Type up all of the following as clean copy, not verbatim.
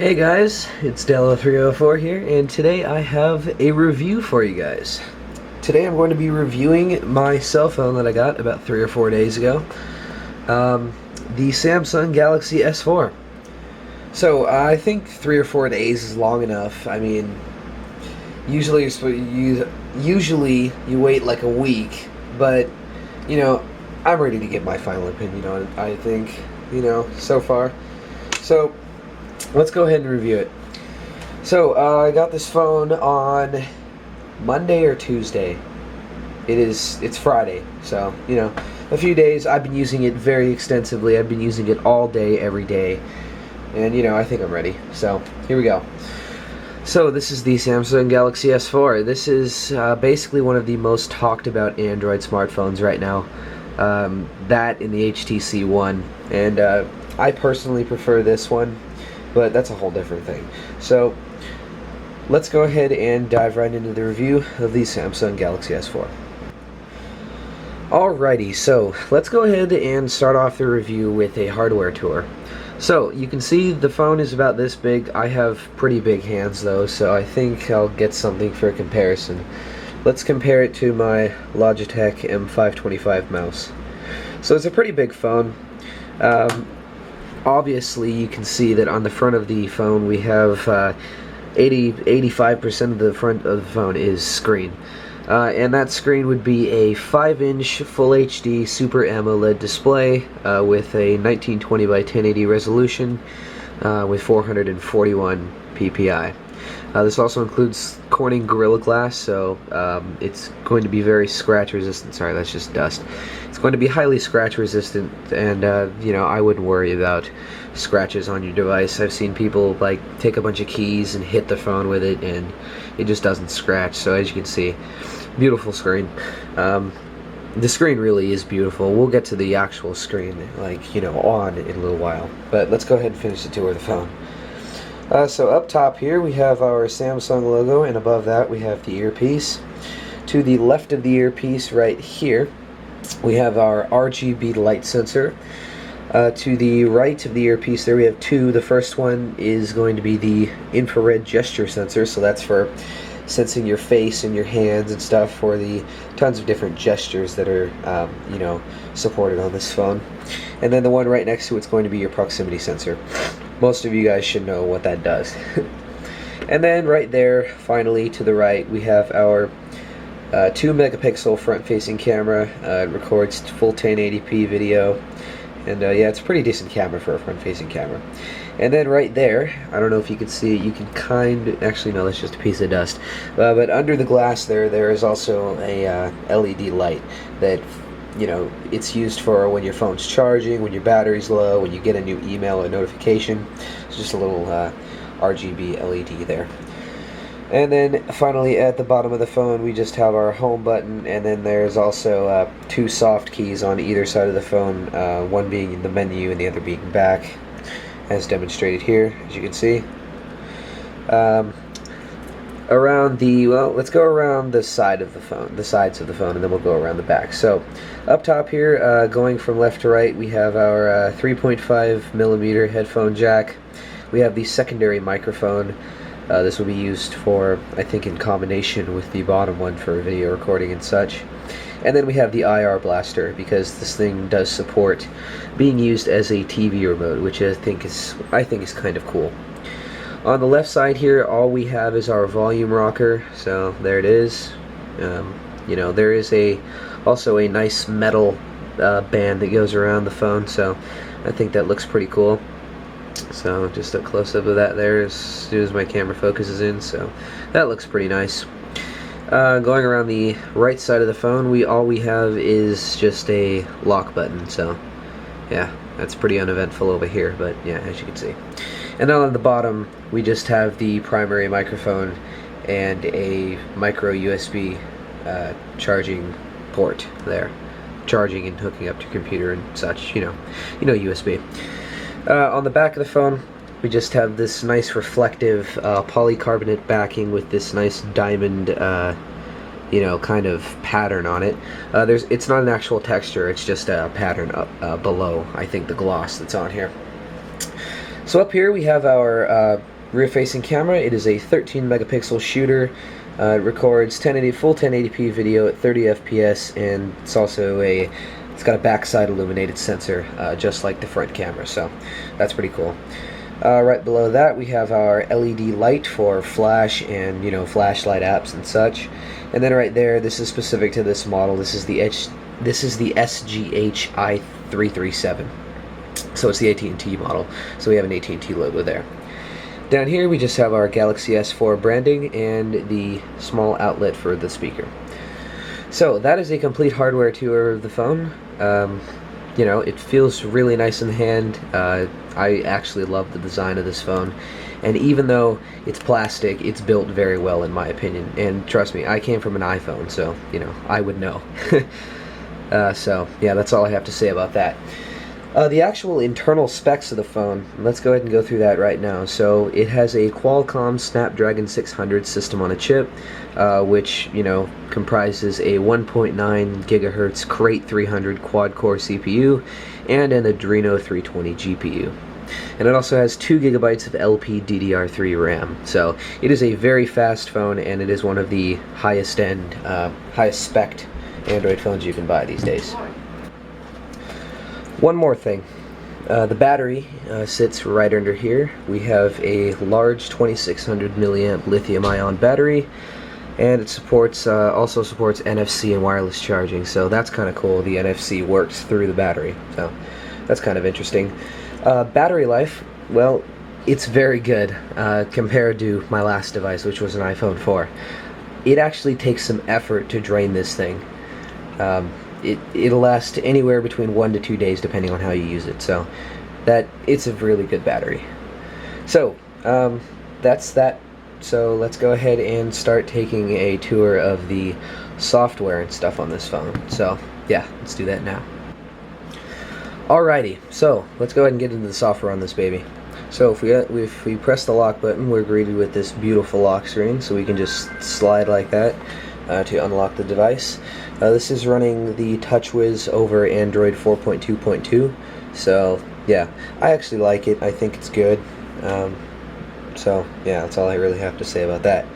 Hey guys, it's Dello304 here, and today I have a review for you guys. Today I'm going to be reviewing my cell phone that I got about 3 or 4 days ago, the Samsung Galaxy S4. So I think 3 or 4 days is long enough. I mean, usually you wait like a week, but you know, I'm ready to get my final opinion on it. I think, so far. So let's go ahead and review it. So, I got this phone on Monday or Tuesday. It's Friday, so, a few days. I've been using it very extensively. I've been using it all day, every day. And, I think I'm ready. So, here we go. So, this is the Samsung Galaxy S4. This is basically one of the most talked about Android smartphones right now. That in the HTC One. And I personally prefer this one, but that's a whole different thing. So let's go ahead and dive right into the review of the Samsung Galaxy S4. Alrighty, so let's go ahead and start off the review with a hardware tour. So you can see the phone is about this big. I have pretty big hands though, so I think I'll get something for a comparison. Let's compare it to my Logitech M525 mouse. So it's a pretty big phone. Obviously you can see that on the front of the phone we have 85% of the front of the phone is screen. And that screen would be a 5-inch Full HD Super AMOLED display with a 1920 by 1080 resolution with 441 ppi. This also includes Corning Gorilla Glass, so it's going to be very scratch resistant. Sorry, that's just dust. It's going to be highly scratch resistant, and I wouldn't worry about scratches on your device. I've seen people take a bunch of keys and hit the phone with it, and it just doesn't scratch. So as you can see, beautiful screen. The screen really is beautiful. We'll get to the actual screen on in a little while, but let's go ahead and finish the tour of the phone. So up top here we have our Samsung logo, and above that we have the earpiece. To the left of the earpiece right here we have our RGB light sensor. To the right of the earpiece there we have two. The first one is going to be the infrared gesture sensor, so that's for sensing your face and your hands and stuff for the tons of different gestures that are supported on this phone. And then the one right next to it's going to be your proximity sensor. Most of you guys should know what that does. And then right there, finally to the right, we have our 2 megapixel front-facing camera. It records full 1080p video, and yeah, it's a pretty decent camera for a front-facing camera. And then right there, I don't know if you can see it, you can actually no, that's just a piece of dust. But under the glass there is also a LED light that it's used for when your phone's charging, when your battery's low, when you get a new email or notification. It's just a little RGB LED there. And then finally at the bottom of the phone we just have our home button, and then there's also 2 soft keys on either side of the phone, one being in the menu and the other being back, as demonstrated here, as you can see. Let's go around the sides of the phone, and then we'll go around the back. So, up top here, going from left to right, we have our 3.5mm headphone jack. We have the secondary microphone. This will be used for, I think, in combination with the bottom one for video recording and such. And then we have the IR blaster, because this thing does support being used as a TV remote, which I think is kind of cool. On the left side here, all we have is our volume rocker, so there it is. There is also a nice metal band that goes around the phone, so I think that looks pretty cool. So just a close-up of that there as soon as my camera focuses in, so that looks pretty nice. Going around the right side of the phone, all we have is just a lock button, so yeah, that's pretty uneventful over here, but yeah, as you can see. And then on the bottom, we just have the primary microphone and a micro USB charging port there. Charging and hooking up to your computer and such, USB. On the back of the phone, we just have this nice reflective polycarbonate backing with this nice diamond, kind of pattern on it. It's not an actual texture, it's just a pattern up below, I think, the gloss that's on here. So up here we have our rear-facing camera. It is a 13 megapixel shooter. It records full 1080p video at 30 FPS, and it's got a backside illuminated sensor, just like the front camera. So that's pretty cool. Right below that we have our LED light for flash and flashlight apps and such. And then right there, this is specific to this model. This is the SGH i337. So it's the AT&T model. So we have an AT&T logo there. Down here we just have our Galaxy S4 branding and the small outlet for the speaker. So that is a complete hardware tour of the phone. It feels really nice in the hand. I actually love the design of this phone, and even though it's plastic, it's built very well in my opinion. And trust me, I came from an iPhone, so I would know. So yeah, that's all I have to say about that. The actual internal specs of the phone, let's go ahead and go through that right now. So it has a Qualcomm Snapdragon 600 system on a chip, which comprises a 1.9 gigahertz Krait 300 quad-core CPU and an Adreno 320 GPU. And it also has 2 gigabytes of LPDDR3 RAM. So it is a very fast phone, and it is one of the highest spec Android phones you can buy these days. One more thing, the battery sits right under here. We have a large 2600 milliamp lithium ion battery, and it also supports NFC and wireless charging, so that's kind of cool. The NFC works through the battery, so that's kind of interesting. Battery life, well, it's very good compared to my last device, which was an iPhone 4. It actually takes some effort to drain this thing. It'll last anywhere between 1 to 2 days depending on how you use it, so it's a really good battery. So that's that. So let's go ahead and start taking a tour of the software and stuff on this phone. So yeah, let's do that now. Alrighty, so let's go ahead and get into the software on this baby. So if we press the lock button, we're greeted with this beautiful lock screen, so we can just slide like that to unlock the device. This is running the TouchWiz over Android 4.2.2, so yeah, I actually like it. I think it's good. So yeah, that's all I really have to say about that.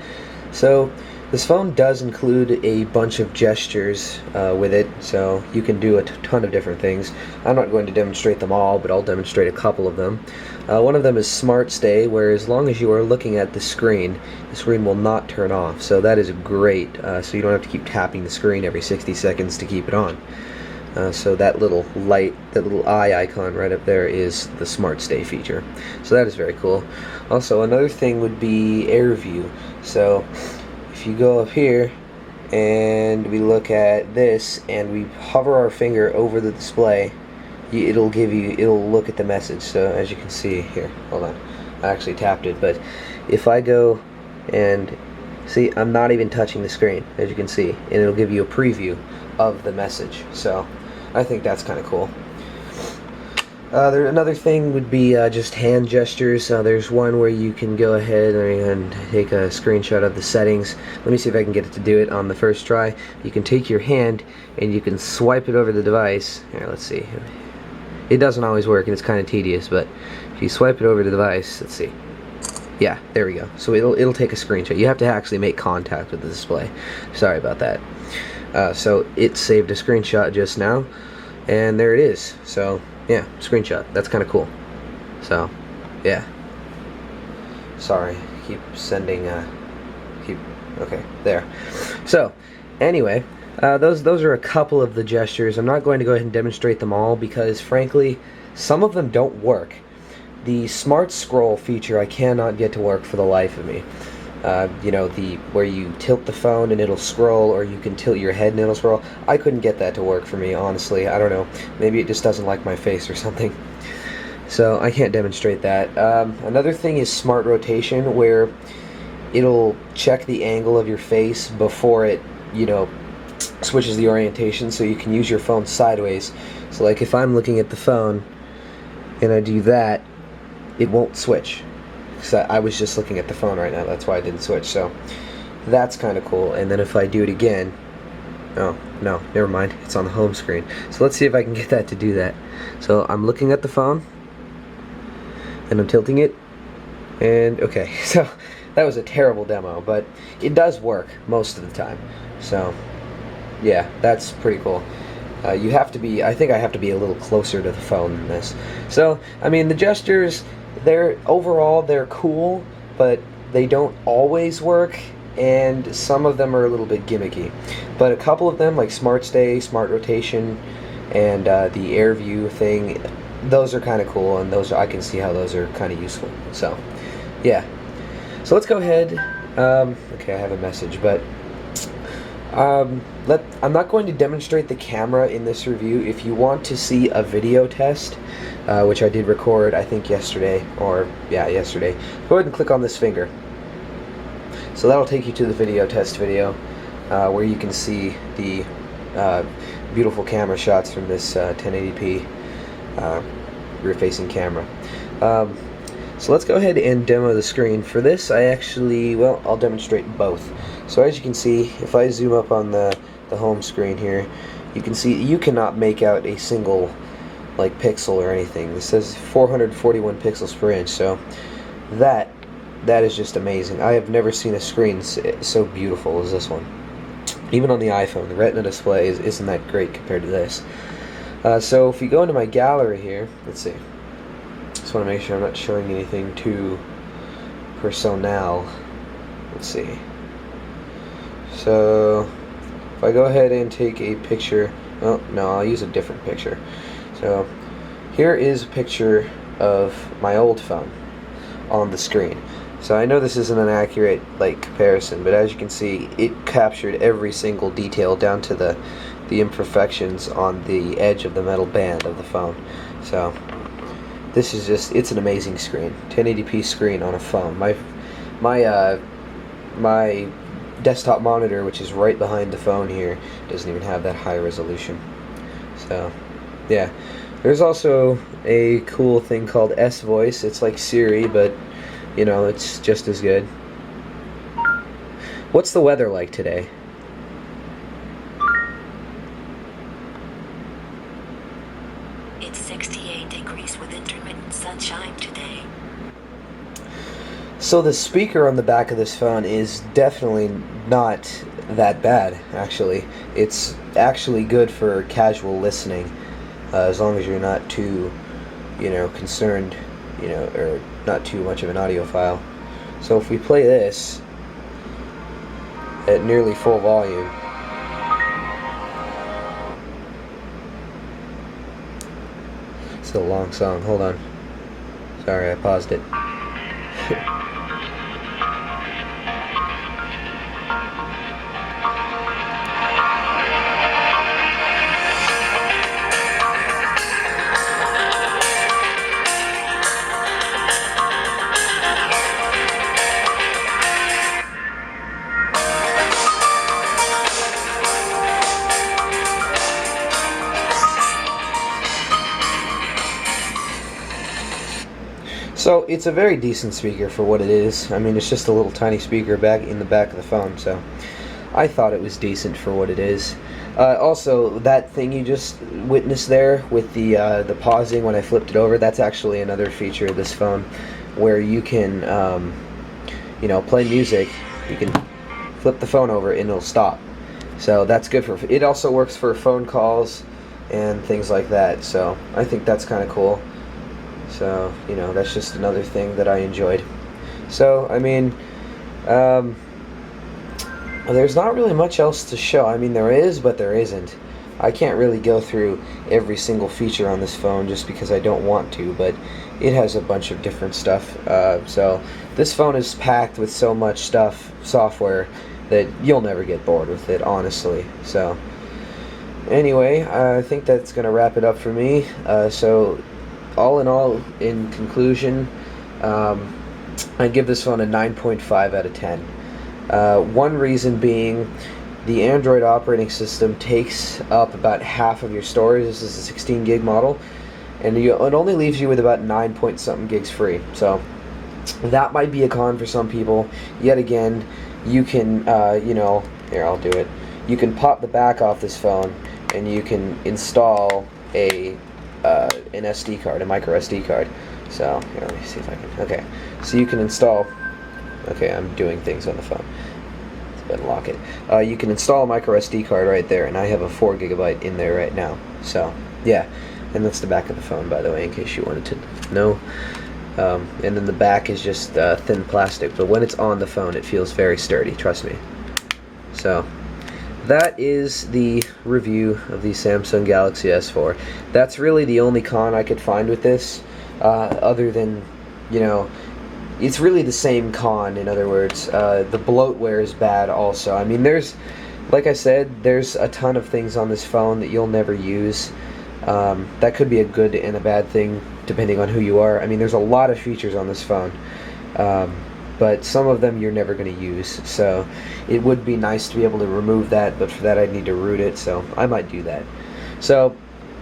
So this phone does include a bunch of gestures with it, so you can do a ton of different things. I'm not going to demonstrate them all, but I'll demonstrate a couple of them. One of them is Smart Stay, where as long as you are looking at the screen will not turn off. So that is great, so you don't have to keep tapping the screen every 60 seconds to keep it on. So that little light, that little eye icon right up there is the Smart Stay feature. So that is very cool. Also, another thing would be Air View. So if you go up here and we look at this and we hover our finger over the display, it'll look at the message. So as you can see here, hold on, I actually tapped it, but if I go and see, I'm not even touching the screen, as you can see, and it'll give you a preview of the message. So I think that's kind of cool. Another thing would be just hand gestures. There's one where you can go ahead and take a screenshot of the settings. Let me see if I can get it to do it on the first try. You can take your hand and you can swipe it over the device. Here, let's see. It doesn't always work and it's kind of tedious, but if you swipe it over the device, let's see. Yeah, there we go. So it'll take a screenshot. You have to actually make contact with the display. Sorry about that. So it saved a screenshot just now, and there it is. So yeah, screenshot. That's kind of cool. So yeah. Sorry, keep sending. Okay, there. So anyway, those are a couple of the gestures. I'm not going to go ahead and demonstrate them all because frankly, some of them don't work. The Smart Scroll feature I cannot get to work for the life of me. Where you tilt the phone and it'll scroll, or you can tilt your head and it'll scroll. I couldn't get that to work for me, honestly. I don't know. Maybe it just doesn't like my face or something. So I can't demonstrate that. Another thing is Smart Rotation, where it'll check the angle of your face before it, switches the orientation, so you can use your phone sideways. So like if I'm looking at the phone and I do that, it won't switch. Because I was just looking at the phone right now, that's why I didn't switch. So that's kind of cool. And then if I do it again, oh no, never mind, it's on the home screen. So let's see if I can get that to do that. So I'm looking at the phone, and I'm tilting it, and okay, so that was a terrible demo, but it does work most of the time. So yeah, that's pretty cool. You have to be, I think I have to be a little closer to the phone than this. So, I mean, the gestures, overall they're cool, but they don't always work, and some of them are a little bit gimmicky. But a couple of them, like Smart Stay, Smart Rotation, and the Air View thing, those are kind of cool, and those I can see how those are kind of useful. So, yeah. So let's go ahead. Okay, I have a message, but I'm not going to demonstrate the camera in this review. If you want to see a video test, which I did record, I think yesterday, yesterday, go ahead and click on this finger. So that'll take you to the video test video, where you can see the beautiful camera shots from this 1080p rear-facing camera. So let's go ahead and demo the screen. For this, I'll demonstrate both. So as you can see, if I zoom up on the home screen here, you can see you cannot make out a single pixel or anything. This says 441 pixels per inch, so that is just amazing. I have never seen a screen so beautiful as this one. Even on the iPhone, the Retina display isn't that great compared to this. So if we go into my gallery here, let's see. Just want to make sure I'm not showing anything too personnel. Let's see. So if I go ahead and take a picture, oh no, I'll use a different picture. So here is a picture of my old phone on the screen. So I know this isn't an accurate comparison, but as you can see, it captured every single detail down to the imperfections on the edge of the metal band of the phone. So this is it's an amazing screen. 1080p screen on a phone. My desktop monitor, which is right behind the phone here, doesn't even have that high resolution. So yeah, there's also a cool thing called S-Voice. It's like Siri, but you know, it's just as good. What's the weather like today? It's 68 degrees with intermittent sunshine today. So the speaker on the back of this phone is definitely not that bad, actually. It's actually good for casual listening, as long as you're not too, concerned, or not too much of an audiophile. So if we play this at nearly full volume, it's a long song. Hold on. Sorry, I paused it. So it's a very decent speaker for what it is. I mean, it's just a little tiny speaker back in the back of the phone, so I thought it was decent for what it is. Also, that thing you just witnessed there with the pausing when I flipped it over, that's actually another feature of this phone, where you can, play music. You can flip the phone over and it'll stop. So that's good for. It also works for phone calls and things like that. So I think that's kind of cool. So, that's just another thing that I enjoyed. So, I mean, there's not really much else to show. I mean, there is, but there isn't. I can't really go through every single feature on this phone just because I don't want to, but it has a bunch of different stuff. So, this phone is packed with so much stuff, software, that you'll never get bored with it, honestly. So, anyway, I think that's going to wrap it up for me. So, all in all, in conclusion, I give this phone a 9.5 out of 10. One reason being, the Android operating system takes up about half of your storage. This is a 16 gig model, and it only leaves you with about 9 point something gigs free. So that might be a con for some people. Yet again, you can, here, I'll do it. You can pop the back off this phone, and you can install an SD card, a micro SD card, So here, let me see if I can. Okay, so you can install. Okay, I'm doing things on the phone. Let's unlock it. You can install a micro SD card right there, and I have a 4 GB in there right now. So yeah, and that's the back of the phone, by the way, in case you wanted to know. And then the back is just thin plastic, but when it's on the phone, it feels very sturdy. Trust me. So that is the review of the Samsung Galaxy S4. That's really the only con I could find with this, other than, you know, it's really the same con. In other words, the bloatware is bad also. I mean, like I said, there's a ton of things on this phone that you'll never use. That could be a good and a bad thing depending on who you are. I mean, there's a lot of features on this phone, but some of them you're never going to use, so it would be nice to be able to remove that, but for that I'd need to root it, so I might do that. So,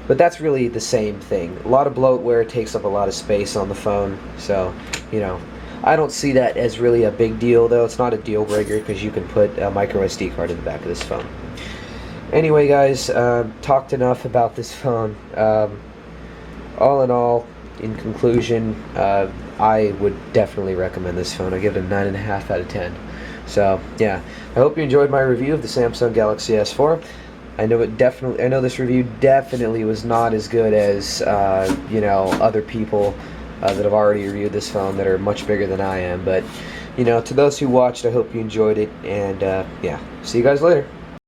but that's really the same thing. A lot of bloatware takes up a lot of space on the phone, so, you know, I don't see that as really a big deal, though. It's not a deal breaker because you can put a micro SD card in the back of this phone. Anyway, guys, talked enough about this phone. All in all, in conclusion, I would definitely recommend this phone. I give it a 9.5 out of 10. So yeah, I hope you enjoyed my review of the Samsung Galaxy S4. I know this review definitely was not as good as you know, other people that have already reviewed this phone that are much bigger than I am. But you know, to those who watched, I hope you enjoyed it. And yeah, see you guys later.